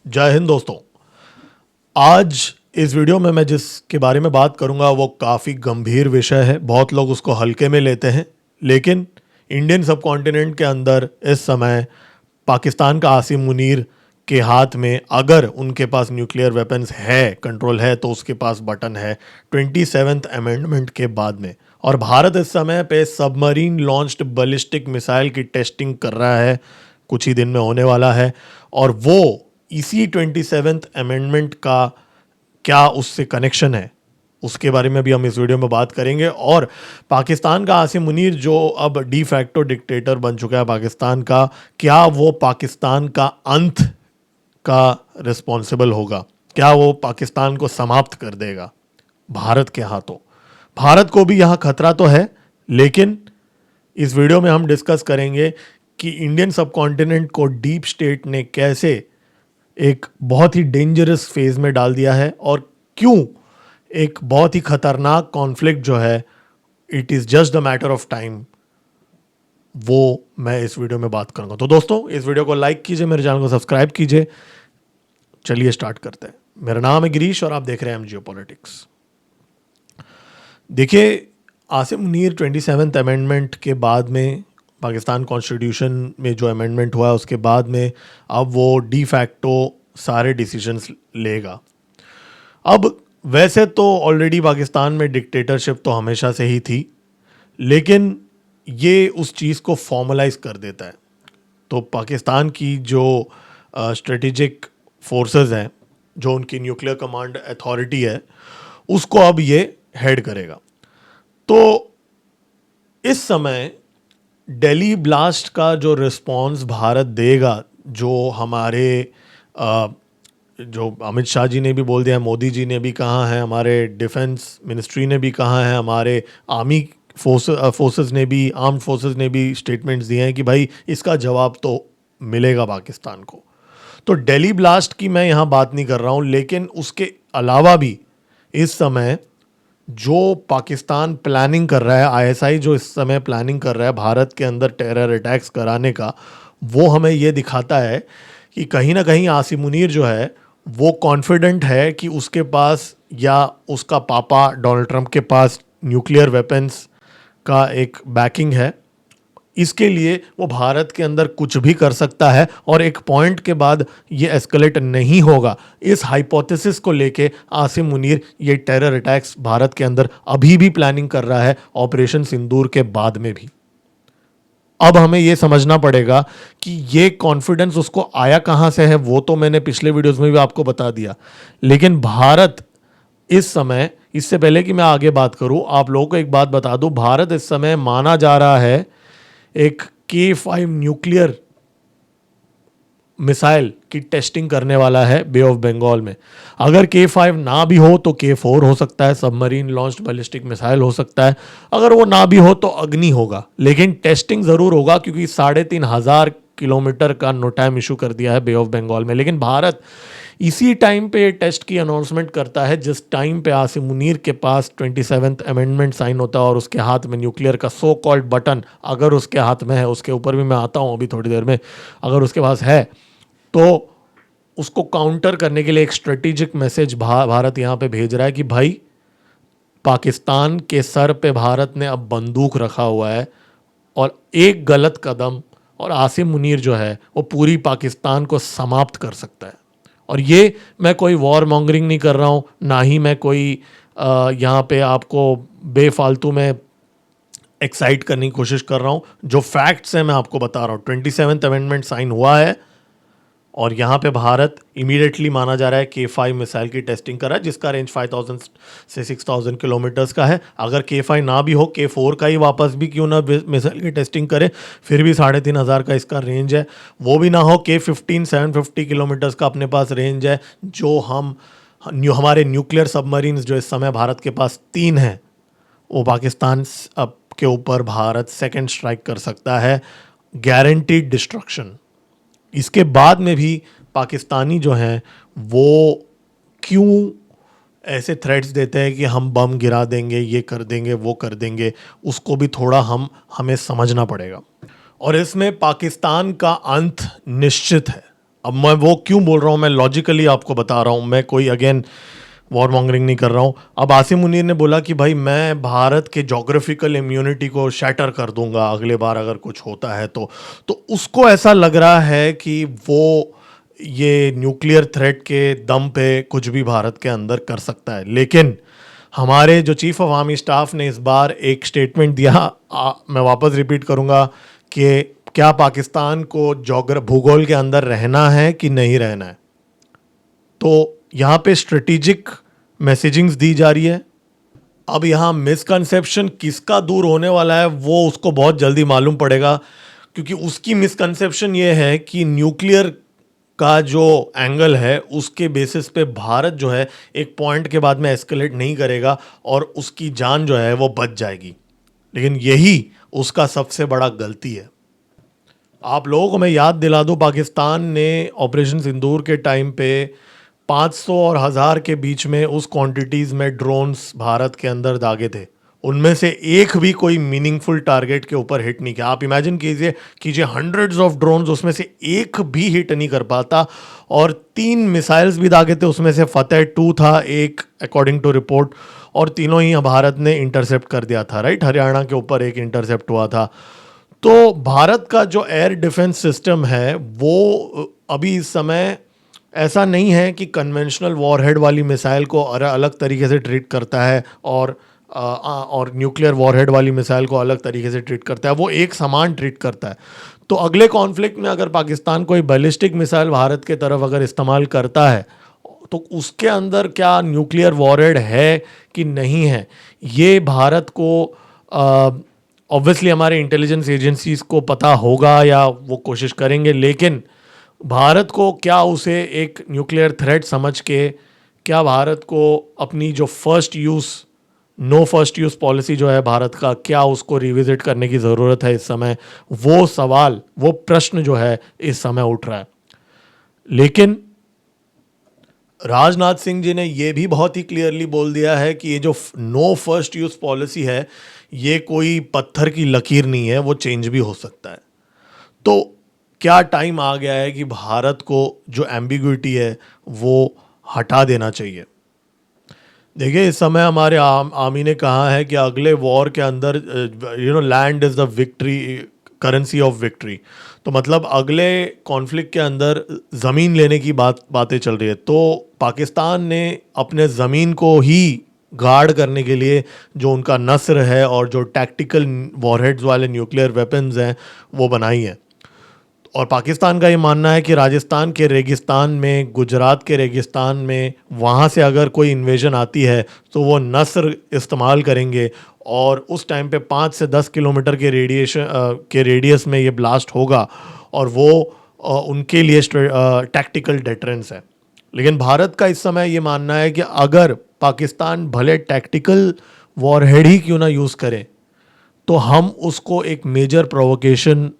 जय हिंद दोस्तों। आज इस वीडियो में मैं जिसके बारे में बात करूंगा वो काफ़ी गंभीर विषय है। बहुत लोग उसको हल्के में लेते हैं, लेकिन इंडियन सबकॉन्टिनेंट के अंदर इस समय पाकिस्तान का आसिम मुनीर के हाथ में अगर उनके पास न्यूक्लियर वेपन्स है, कंट्रोल है, तो उसके पास बटन है 27th अमेंडमेंट के बाद में। और भारत इस समय पे सबमरीन लॉन्च्ड बैलिस्टिक मिसाइल की टेस्टिंग कर रहा है, कुछ ही दिन में होने वाला है। और वो इसी 27th अमेंडमेंट का क्या उससे कनेक्शन है, उसके बारे में भी हम इस वीडियो में बात करेंगे। और पाकिस्तान का आसिम मुनीर जो अब डी फैक्टो डिक्टेटर बन चुका है पाकिस्तान का, क्या वो पाकिस्तान का अंत का रिस्पॉन्सिबल होगा? क्या वो पाकिस्तान को समाप्त कर देगा भारत के हाथों? भारत को भी यहाँ खतरा तो है, लेकिन इस वीडियो में हम डिस्कस करेंगे कि इंडियन सबकॉन्टिनेंट को डीप स्टेट ने कैसे एक बहुत ही डेंजरस फेज में डाल दिया है और क्यों एक बहुत ही खतरनाक कॉन्फ्लिक्ट जो है, it is just the matter of time, वो मैं इस वीडियो में बात करूंगा। तो दोस्तों, इस वीडियो को लाइक कीजिए, मेरे चैनल को सब्सक्राइब कीजिए। चलिए स्टार्ट करते हैं। मेरा नाम है गिरीश और आप देख रहे हैं एम जियोपॉलिटिक्स। देखिए, आसिम मुनीर 27th अमेंडमेंट के बाद में पाकिस्तान कॉन्स्टिट्यूशन में जो अमेंडमेंट हुआ है उसके बाद में अब वो डी फैक्टो सारे डिसीजंस लेगा। अब वैसे तो ऑलरेडी पाकिस्तान में डिक्टेटरशिप तो हमेशा से ही थी, लेकिन ये उस चीज़ को फॉर्मलाइज कर देता है। तो पाकिस्तान की जो स्ट्रेटेजिक फोर्सेस हैं, जो उनकी न्यूक्लियर कमांड अथॉरिटी है, उसको अब ये हेड करेगा। तो इस समय दिल्ली ब्लास्ट का जो रिस्पॉन्स भारत देगा, जो हमारे जो अमित शाह जी ने भी बोल दिया है, मोदी जी ने भी कहा है, हमारे डिफेंस मिनिस्ट्री ने भी कहा है, हमारे आर्मी फोर्सेस ने भी, आर्म्ड फोर्सेस ने भी स्टेटमेंट्स दिए हैं कि भाई इसका जवाब तो मिलेगा पाकिस्तान को। तो दिल्ली ब्लास्ट की मैं यहाँ बात नहीं कर रहा हूँ, लेकिन उसके अलावा भी इस समय जो पाकिस्तान प्लानिंग कर रहा है, आईएसआई जो इस समय प्लानिंग कर रहा है भारत के अंदर टेरर अटैक्स कराने का, वो हमें ये दिखाता है कि कहीं ना कहीं आसिम मुनीर जो है वो कॉन्फिडेंट है कि उसके पास या उसका पापा डोनाल्ड ट्रंप के पास न्यूक्लियर वेपन्स का एक बैकिंग है। इसके लिए वो भारत के अंदर कुछ भी कर सकता है और एक पॉइंट के बाद ये एस्केलेट नहीं होगा। इस हाइपोथेसिस को लेके आसिम मुनीर ये टेरर अटैक्स भारत के अंदर अभी भी प्लानिंग कर रहा है, ऑपरेशन सिंदूर के बाद में भी। अब हमें ये समझना पड़ेगा कि ये कॉन्फिडेंस उसको आया कहां से है, वो तो मैंने पिछले वीडियोस में भी आपको बता दिया। लेकिन भारत इस समय, इससे पहले कि मैं आगे बात करूं, आप लोगों को एक बात बता दूं, भारत इस समय माना जा रहा है एक K5 न्यूक्लियर मिसाइल की टेस्टिंग करने वाला है बे ऑफ बंगाल में। अगर K5 ना भी हो तो K4 हो सकता है, सबमरीन लॉन्च्ड बैलिस्टिक मिसाइल हो सकता है। अगर वो ना भी हो तो अग्नि होगा, लेकिन टेस्टिंग ज़रूर होगा, क्योंकि 3,500 किलोमीटर का नो टाइम इशू कर दिया है बे ऑफ बंगाल में। लेकिन भारत इसी टाइम पे टेस्ट की अनाउंसमेंट करता है जिस टाइम पे आसिम मुनीर के पास 27th अमेंडमेंट साइन होता है और उसके हाथ में न्यूक्लियर का सो कॉल्ड बटन अगर उसके हाथ में है, उसके ऊपर भी मैं आता हूँ अभी थोड़ी देर में, अगर उसके पास है तो उसको काउंटर करने के लिए एक स्ट्रेटेजिक मैसेज भारत यहाँ पे भेज रहा है कि भाई पाकिस्तान के सर पे भारत ने अब बंदूक रखा हुआ है और एक गलत कदम और आसिम मुनीर जो है वो पूरी पाकिस्तान को समाप्त कर सकता है। और ये मैं कोई वॉर मॉन्गरिंग नहीं कर रहा हूँ, ना ही मैं कोई यहाँ पे आपको बेफालतू में एक्साइट करने की कोशिश कर रहा हूँ। जो फैक्ट्स हैं मैं आपको बता रहा हूँ। 27th अमेंडमेंट साइन हुआ है और यहाँ पे भारत इमीडिएटली माना जा रहा है K5 मिसाइल की टेस्टिंग कर रहा है, जिसका रेंज 5,000 से 6,000 किलोमीटर्स का है। अगर K5 ना भी हो, K4 का ही वापस भी क्यों ना मिसाइल की टेस्टिंग करे, फिर भी 3,500 का इसका रेंज है। वो भी ना हो, K15 750 किलोमीटर्स का अपने पास रेंज है। जो हमारे न्यूक्लियर सबमरीन्स जो इस समय भारत के पास 3 हैं, वो पाकिस्तान के ऊपर भारत सेकेंड स्ट्राइक कर सकता है, गारंटीड डिस्ट्रक्शन। इसके बाद में भी पाकिस्तानी जो हैं वो क्यों ऐसे थ्रेट्स देते हैं कि हम बम गिरा देंगे, ये कर देंगे, वो कर देंगे, उसको भी थोड़ा हमें समझना पड़ेगा। और इसमें पाकिस्तान का अंत निश्चित है। अब मैं वो क्यों बोल रहा हूँ, मैं लॉजिकली आपको बता रहा हूँ, मैं कोई अगेन वॉर मॉन्गरिंग नहीं कर रहा हूँ। अब आसिम मुनीर ने बोला कि भाई मैं भारत के जोग्राफिकल इम्यूनिटी को शैटर कर दूंगा अगले बार अगर कुछ होता है तो उसको ऐसा लग रहा है कि वो ये न्यूक्लियर थ्रेट के दम पे कुछ भी भारत के अंदर कर सकता है। लेकिन हमारे जो चीफ ऑफ आर्मी स्टाफ ने इस बार एक स्टेटमेंट दिया, मैं वापस रिपीट करूंगा कि क्या पाकिस्तान को भूगोल के अंदर रहना है कि नहीं रहना है। तो यहाँ पे स्ट्रेटेजिक मैसेजिंग्स दी जा रही है। अब यहाँ मिसकंसेप्शन किसका दूर होने वाला है वो उसको बहुत जल्दी मालूम पड़ेगा, क्योंकि उसकी मिसकंसेप्शन ये है कि न्यूक्लियर का जो एंगल है उसके बेसिस पे भारत जो है एक पॉइंट के बाद में एस्केलेट नहीं करेगा और उसकी जान जो है वो बच जाएगी। लेकिन यही उसका सबसे बड़ा गलती है। आप लोगों को मैं याद दिला दूं, पाकिस्तान ने ऑपरेशन सिंदूर के टाइम पे 500 और 1000 के बीच में उस क्वांटिटीज़ में ड्रोन्स भारत के अंदर दागे थे। उनमें से एक भी कोई मीनिंगफुल टारगेट के ऊपर हिट नहीं किया। आप इमेजिन कीजिए हंड्रेड्स ऑफ ड्रोन्स, उसमें से एक भी हिट नहीं कर पाता। और 3 मिसाइल्स भी दागे थे, उसमें से फतेह 2 था एक, अकॉर्डिंग टू रिपोर्ट, और तीनों ही भारत ने इंटरसेप्ट कर दिया था। राइट, हरियाणा के ऊपर एक इंटरसेप्ट हुआ था। तो भारत का जो एयर डिफेंस सिस्टम है वो अभी इस समय ऐसा नहीं है कि कन्वेंशनल वॉरहेड वाली मिसाइल को अलग तरीके से ट्रीट करता है और न्यूक्लियर वॉरहेड वाली मिसाइल को अलग तरीके से ट्रीट करता है। वो एक समान ट्रीट करता है। तो अगले कॉन्फ्लिक्ट में अगर पाकिस्तान कोई बैलिस्टिक मिसाइल भारत के तरफ अगर इस्तेमाल करता है तो उसके अंदर क्या न्यूक्लियर वॉरहेड है कि नहीं है, ये भारत को ऑब्वियसली हमारे इंटेलिजेंस एजेंसीज को पता होगा या वो कोशिश करेंगे। लेकिन भारत को क्या उसे एक न्यूक्लियर थ्रेट समझ के क्या भारत को अपनी जो नो फर्स्ट यूज़ पॉलिसी जो है भारत का, क्या उसको रिविजिट करने की ज़रूरत है इस समय? वो सवाल, वो प्रश्न जो है इस समय उठ रहा है। लेकिन राजनाथ सिंह जी ने ये भी बहुत ही क्लियरली बोल दिया है कि ये जो नो फर्स्ट यूज़ पॉलिसी है ये कोई पत्थर की लकीर नहीं है, वो चेंज भी हो सकता है। तो क्या टाइम आ गया है कि भारत को जो एम्बिग्विटी है वो हटा देना चाहिए। देखिए, इस समय हमारे आर्मी ने कहा है कि अगले वॉर के अंदर land is the victory, currency of victory. तो मतलब अगले कॉन्फ्लिक्ट के अंदर ज़मीन लेने की बातें चल रही है। तो पाकिस्तान ने अपने ज़मीन को ही गार्ड करने के लिए जो उनका नस्र है और जो टैक्टिकल वॉरहेड्स वाले न्यूक्लियर वेपन्स हैं वो बनाई है। और पाकिस्तान का ये मानना है कि राजस्थान के रेगिस्तान में, गुजरात के रेगिस्तान में, वहाँ से अगर कोई इन्वेजन आती है तो वो नस्र इस्तेमाल करेंगे और उस टाइम पे 5 से 10 किलोमीटर के रेडियस में ये ब्लास्ट होगा और वो उनके लिए टैक्टिकल डेटरेंस है। लेकिन भारत का इस समय ये मानना है कि अगर पाकिस्तान भले टैक्टिकल वॉरहेड ही क्यों ना यूज़ करे तो हम उसको एक मेजर प्रोवोकेशन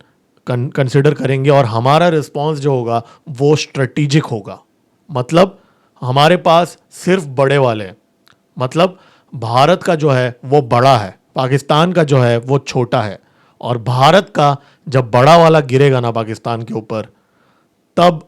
कंसिडर करेंगे और हमारा रिस्पांस जो होगा वो स्ट्रेटेजिक होगा। मतलब हमारे पास सिर्फ बड़े वाले हैं, मतलब भारत का जो है वो बड़ा है, पाकिस्तान का जो है वो छोटा है। और भारत का जब बड़ा वाला गिरेगा ना पाकिस्तान के ऊपर, तब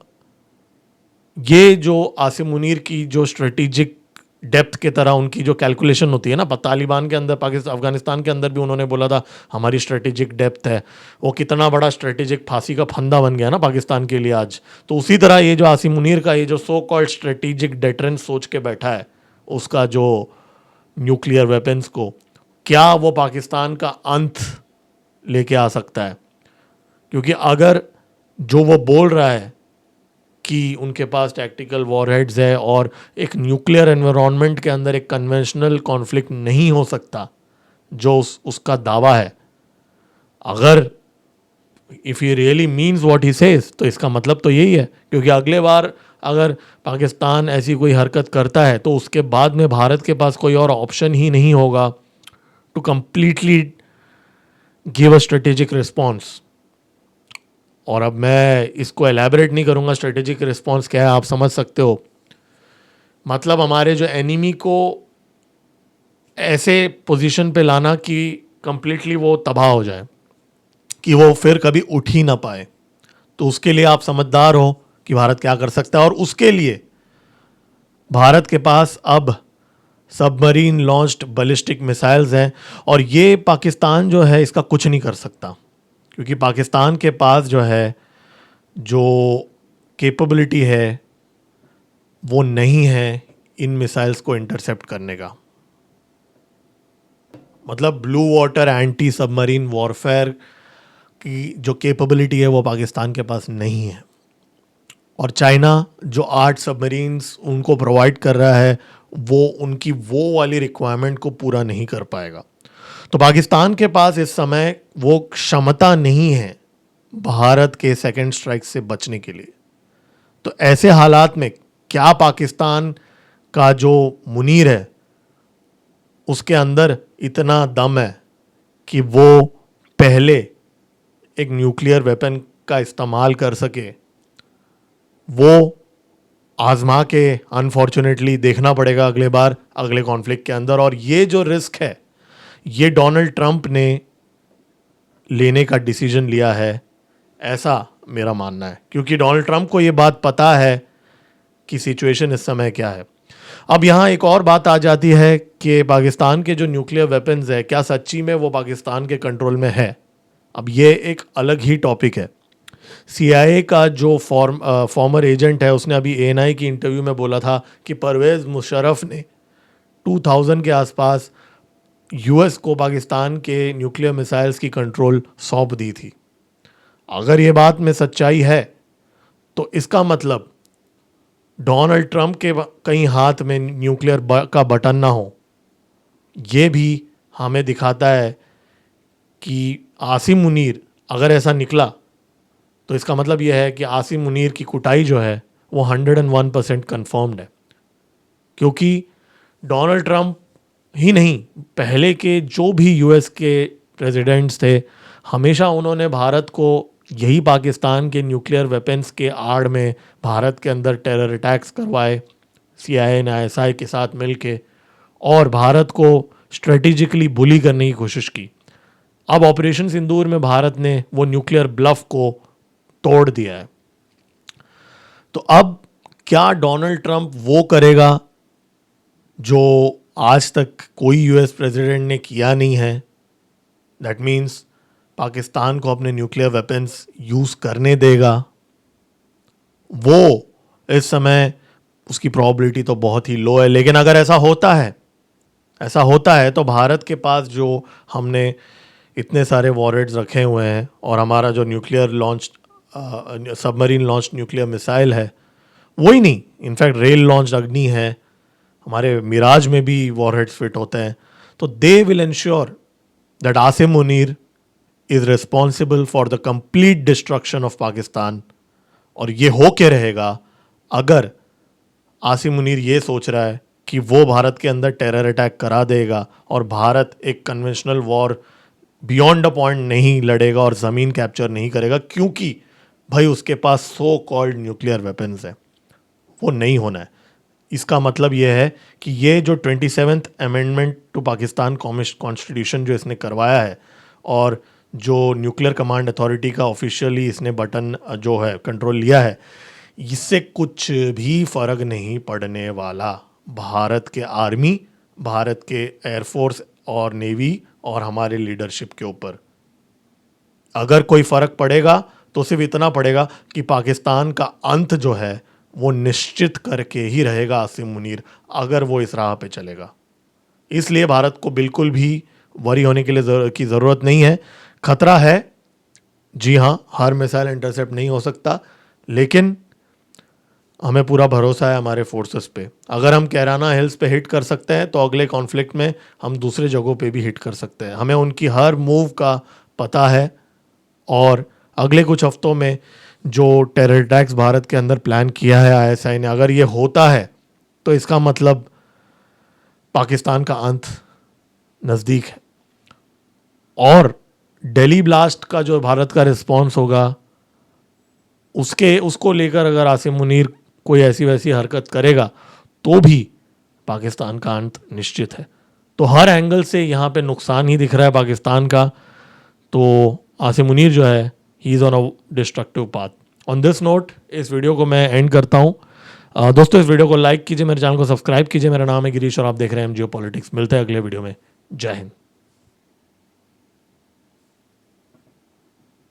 ये जो आसिम मुनीर की जो स्ट्रेटेजिक डेप्थ के तरह उनकी जो कैलकुलेशन होती है ना, तालिबान के अंदर, पाकिस्तान, अफगानिस्तान के अंदर भी उन्होंने बोला था हमारी स्ट्रेटेजिक डेप्थ है, वो कितना बड़ा स्ट्रेटेजिक फांसी का फंदा बन गया ना पाकिस्तान के लिए आज। तो उसी तरह ये जो आसिम मुनीर का ये जो सो कॉल्ड स्ट्रेटेजिक डेटरेंस सोच के बैठा है उसका जो न्यूक्लियर वेपन्स को, क्या वो पाकिस्तान का अंत लेके आ सकता है? क्योंकि अगर जो वो बोल रहा है कि उनके पास टैक्टिकल वॉरहेड्स है और एक न्यूक्लियर एनवायरनमेंट के अंदर एक कन्वेंशनल कॉन्फ्लिक्ट नहीं हो सकता जो उसका दावा है, अगर if he really means what he says, तो इसका मतलब तो यही है। क्योंकि अगले बार अगर पाकिस्तान ऐसी कोई हरकत करता है तो उसके बाद में भारत के पास कोई और ऑप्शन ही नहीं होगा to completely give a strategic response. और अब मैं इसको एलैबोरेट नहीं करूँगा स्ट्रेटेजिक रिस्पॉन्स क्या है, आप समझ सकते हो। मतलब हमारे जो एनिमी को ऐसे पोजीशन पे लाना कि कंप्लीटली वो तबाह हो जाए, कि वो फिर कभी उठ ही ना पाए। तो उसके लिए आप समझदार हो कि भारत क्या कर सकता है, और उसके लिए भारत के पास अब सबमरीन लॉन्च्ड बैलिस्टिक मिसाइल्स हैं, और ये पाकिस्तान जो है इसका कुछ नहीं कर सकता, क्योंकि पाकिस्तान के पास जो है जो कैपेबिलिटी है वो नहीं है इन मिसाइल्स को इंटरसेप्ट करने का। मतलब blue water anti submarine warfare की जो कैपेबिलिटी है वो पाकिस्तान के पास नहीं है, और चाइना जो 8 सबमरीन्स उनको प्रोवाइड कर रहा है वो उनकी वो वाली रिक्वायरमेंट को पूरा नहीं कर पाएगा। तो पाकिस्तान के पास इस समय वो क्षमता नहीं है भारत के सेकंड स्ट्राइक से बचने के लिए। तो ऐसे हालात में क्या पाकिस्तान का जो मुनीर है उसके अंदर इतना दम है कि वो पहले एक न्यूक्लियर वेपन का इस्तेमाल कर सके? वो आजमा के अनफॉर्चुनेटली देखना पड़ेगा अगले बार, अगले कॉन्फ्लिक्ट के अंदर। और ये जो रिस्क है ये डोनाल्ड ट्रंप ने लेने का डिसीजन लिया है, ऐसा मेरा मानना है, क्योंकि डोनाल्ड ट्रंप को ये बात पता है कि सिचुएशन इस समय क्या है। अब यहाँ एक और बात आ जाती है कि पाकिस्तान के जो न्यूक्लियर वेपन्स है क्या सच्ची में वो पाकिस्तान के कंट्रोल में है? अब ये एक अलग ही टॉपिक है। CIA का जो फॉर्मर एजेंट है उसने अभी ANI की इंटरव्यू में बोला था कि परवेज़ मुशर्रफ ने 2000 के आसपास US को पाकिस्तान के न्यूक्लियर मिसाइल्स की कंट्रोल सौंप दी थी। अगर ये बात में सच्चाई है तो इसका मतलब डोनाल्ड ट्रंप के कहीं हाथ में न्यूक्लियर का बटन ना हो, ये भी हमें दिखाता है कि आसिम मुनीर अगर ऐसा निकला तो इसका मतलब यह है कि आसिम मुनीर की कुटाई जो है वो 101% कन्फर्म्ड है, क्योंकि डोनाल्ड ट्रंप ही नहीं, पहले के जो भी US के प्रेसिडेंट्स थे हमेशा उन्होंने भारत को यही पाकिस्तान के न्यूक्लियर वेपन्स के आड़ में भारत के अंदर टेरर अटैक्स करवाए CIA ने ISI के साथ मिलके, और भारत को स्ट्रेटेजिकली बुली करने की कोशिश की। अब ऑपरेशन सिंदूर में भारत ने वो न्यूक्लियर ब्लफ को तोड़ दिया है। तो अब क्या डोनाल्ड ट्रंप वो करेगा जो आज तक कोई US प्रेसिडेंट ने किया नहीं है? दैट मीन्स पाकिस्तान को अपने न्यूक्लियर वेपन्स यूज करने देगा? वो इस समय उसकी प्रोबेबिलिटी तो बहुत ही लो है, लेकिन अगर ऐसा होता है तो भारत के पास जो हमने इतने सारे वॉरहेड्स रखे हुए हैं और हमारा जो nuclear launch submarine launch nuclear missile है वही नहीं, इनफैक्ट रेल लॉन्च अग्नि है, हमारे मिराज में भी वॉरहेड्स फिट होते हैं, तो they will ensure that Asim Munir is responsible for the complete destruction of Pakistan. और ये हो के रहेगा अगर आसिम मुनीर ये सोच रहा है कि वो भारत के अंदर टेरर अटैक करा देगा और भारत एक conventional war beyond a point नहीं लड़ेगा और ज़मीन कैप्चर नहीं करेगा, क्योंकि भाई उसके पास सो कॉल्ड न्यूक्लियर वेपन्स है। वो नहीं होना है। इसका मतलब यह है कि ये जो 27th amendment to Pakistan constitution जो इसने करवाया है और जो न्यूक्लियर कमांड अथॉरिटी का ऑफिशियली इसने बटन जो है कंट्रोल लिया है, इससे कुछ भी फ़र्क नहीं पड़ने वाला भारत के आर्मी, भारत के एयरफोर्स और नेवी और हमारे लीडरशिप के ऊपर। अगर कोई फ़र्क पड़ेगा तो सिर्फ इतना पड़ेगा कि पाकिस्तान का अंत जो है वो निश्चित करके ही रहेगा आसिम मुनीर, अगर वो इस राह पे चलेगा। इसलिए भारत को बिल्कुल भी वरी होने के लिए की ज़रूरत नहीं है। खतरा है, जी हाँ, हर मिसाइल इंटरसेप्ट नहीं हो सकता, लेकिन हमें पूरा भरोसा है हमारे फोर्सेस पे। अगर हम कैराना हिल्स पे हिट कर सकते हैं तो अगले कॉन्फ्लिक्ट में हम दूसरे जगहों पे भी हिट कर सकते हैं। हमें उनकी हर मूव का पता है, और अगले कुछ हफ्तों में जो टेरर अटैक्स भारत के अंदर प्लान किया है ISI ने, अगर ये होता है तो इसका मतलब पाकिस्तान का अंत नज़दीक है। और दिल्ली ब्लास्ट का जो भारत का रिस्पॉन्स होगा उसको लेकर अगर आसिम मुनीर कोई ऐसी वैसी हरकत करेगा तो भी पाकिस्तान का अंत निश्चित है। तो हर एंगल से यहाँ पे नुकसान ही दिख रहा है पाकिस्तान का। तो आसिम मुनीर जो है, he is on a destructive path. On this note इस वीडियो को मैं एंड करता हूँ। दोस्तों इस वीडियो को लाइक कीजिए, मेरे चैनल को सब्सक्राइब कीजिए। मेरा नाम है गिरीश और आप देख रहे हैं जियो पॉलिटिक्स। मिलते हैं अगले वीडियो में। जय हिंद।